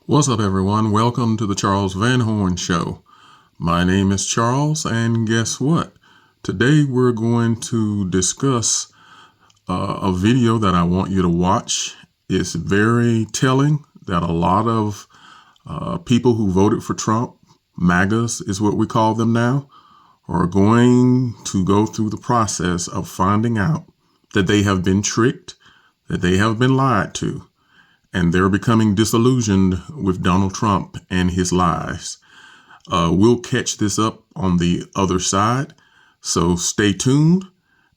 What's up, everyone? Welcome to the Charles Van Horn Show. My name is Charles, and guess what? Today we're going to discuss a video that I want you to watch. It's very telling that a lot of people who voted for Trump, MAGAs is what we call them now, are going to go through the process of finding out that they have been tricked, that they have been lied to, and they're becoming disillusioned with Donald Trump and his lies. We'll catch this up on the other side, so stay tuned.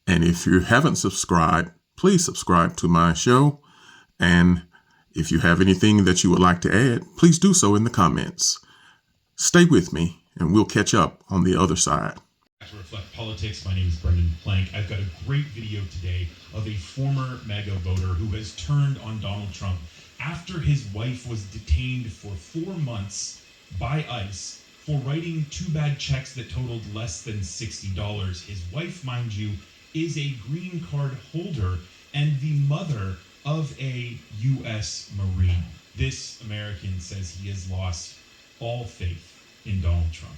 And if you haven't subscribed, please subscribe to my show. And if you have anything that you would like to add, please do so in the comments. Stay with me, and we'll catch up on the other side. To Reflect Politics, my name is Brendan Plank. I've got a great video today of a former MAGA voter who has turned on Donald Trump after his wife was detained for 4 months by ICE for writing 2 bad checks that totaled less than $60. His wife, mind you, is a green card holder and the mother of a U.S. Marine. This American says he has lost all faith in Donald Trump.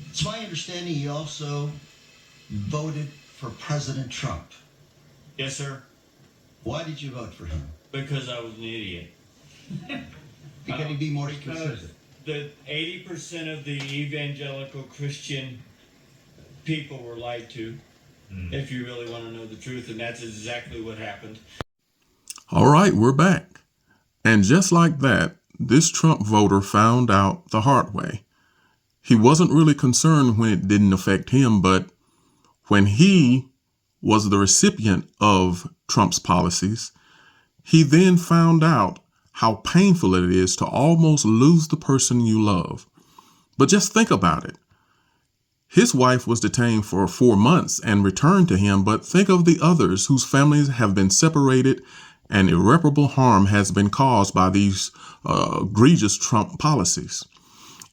It's my understanding he also voted for President Trump. Yes, sir. Why did you vote for him? Because I was an idiot. Can you be more Because specific? the 80% of the evangelical Christian people were lied to, if you really want to know the truth, and that's exactly what happened. All right, we're back. And just like that, this Trump voter found out the hard way. He wasn't really concerned when it didn't affect him, but when he was the recipient of Trump's policies, he then found out how painful it is to almost lose the person you love. But just think about it. His wife was detained for 4 months and returned to him, but think of the others whose families have been separated and irreparable harm has been caused by these egregious Trump policies.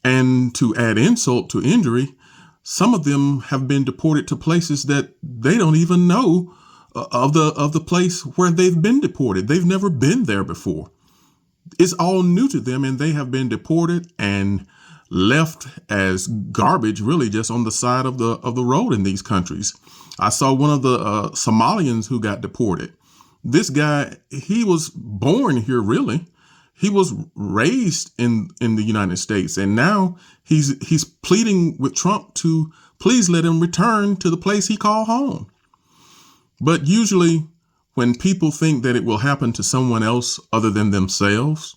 And to add insult to injury, some of them have been deported to places that they don't even know of the place where they've been deported. They've never been there before. It's all new to them, and they have been deported and left as garbage, really, just on the side of the road in these countries. I saw one of the Somalians who got deported. This guy, he was born here, really. He was raised in the United States, and now he's pleading with Trump to please let him return to the place he called home. But usually when people think that it will happen to someone else other than themselves,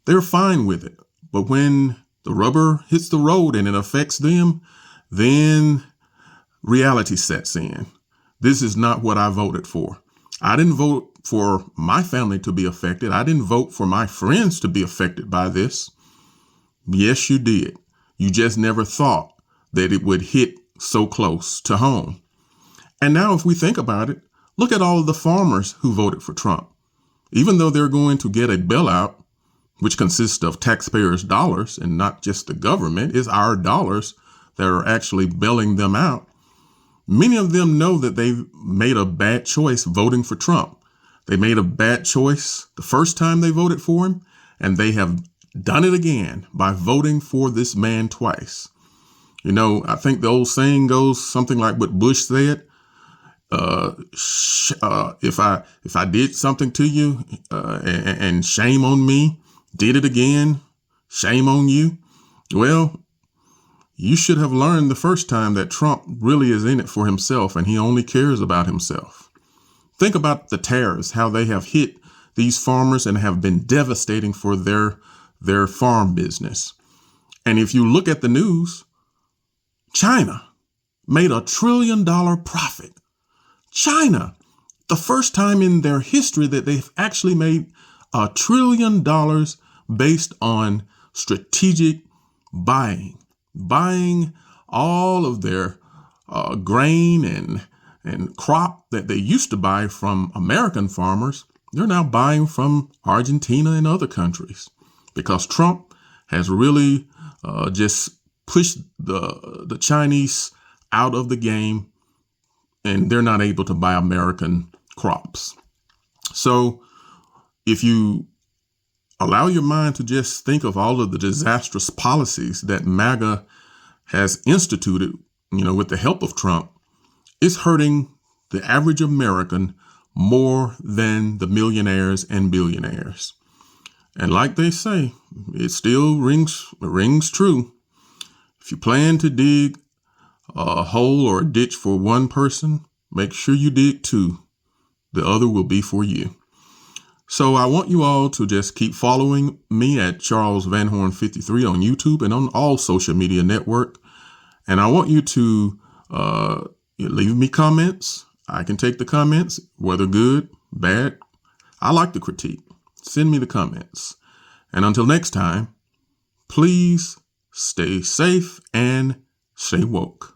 they're fine with it. But when the rubber hits the road and it affects them, then reality sets in. This is not what I voted for. I didn't vote for my family to be affected. I didn't vote for my friends to be affected by this. Yes, you did. You just never thought that it would hit so close to home. And now if we think about it, look at all of the farmers who voted for Trump. Even though they're going to get a bailout, which consists of taxpayers' dollars and not just the government, it's our dollars that are actually bailing them out. Many of them know that they've made a bad choice voting for Trump. They made a bad choice the first time they voted for him, and they have done it again by voting for this man twice. You know, I think the old saying goes something like what Bush said. If I did something to you and shame on me, did it again, shame on you. Well, you should have learned the first time that Trump really is in it for himself and he only cares about himself. Think about the tariffs, how they have hit these farmers and have been devastating for their farm business. And if you look at the news, China made $1 trillion profit. China, the first time in their history that they've actually made $1 trillion based on strategic buying all of their grain and crop that they used to buy from American farmers. They're now buying from Argentina and other countries because Trump has really just pushed the Chinese out of the game, and they're not able to buy American crops. So if you allow your mind to just think of all of the disastrous policies that MAGA has instituted, with the help of Trump. It's hurting the average American more than the millionaires and billionaires. And like they say, it still rings true. If you plan to dig a hole or a ditch for one person, make sure you dig two. The other will be for you. So I want you all to just keep following me at Charles Van Horn 53 on YouTube and on all social media network. And I want you to leave me comments. I can take the comments, whether good, bad. I like the critique. Send me the comments. And until next time, please stay safe and stay woke.